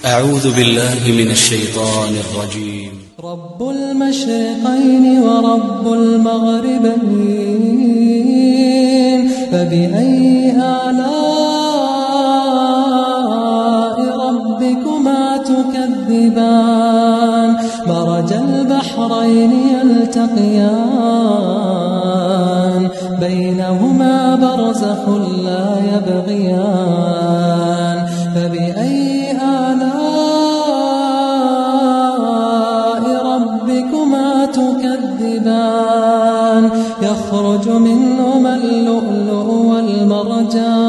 أعوذ بالله من الشيطان الرجيم. رب المشرقين ورب المغربين، فبأي آلاء ربكما تكذبان؟ مرج البحرين يلتقيان، بينهما برزخ لا يبغيان. فبأي آلاء ربكما تكذبان؟ يخرج منهما اللؤلؤ والمرجان.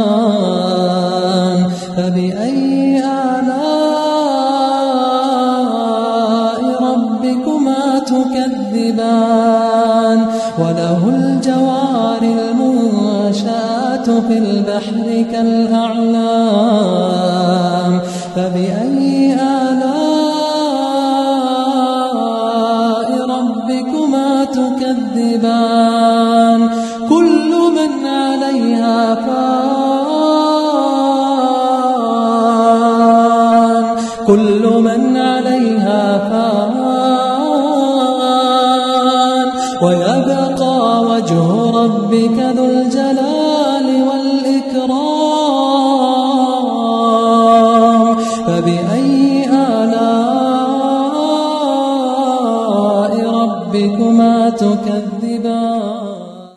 فبأي آلاء ربكما تكذبان؟ وله الجوار المنشآت في البحر كالأعلام. فبأي آلاء ربكما تكذبان؟ كل من عليها فان، كل من عليها فان، ويبقى وجه ربك ذو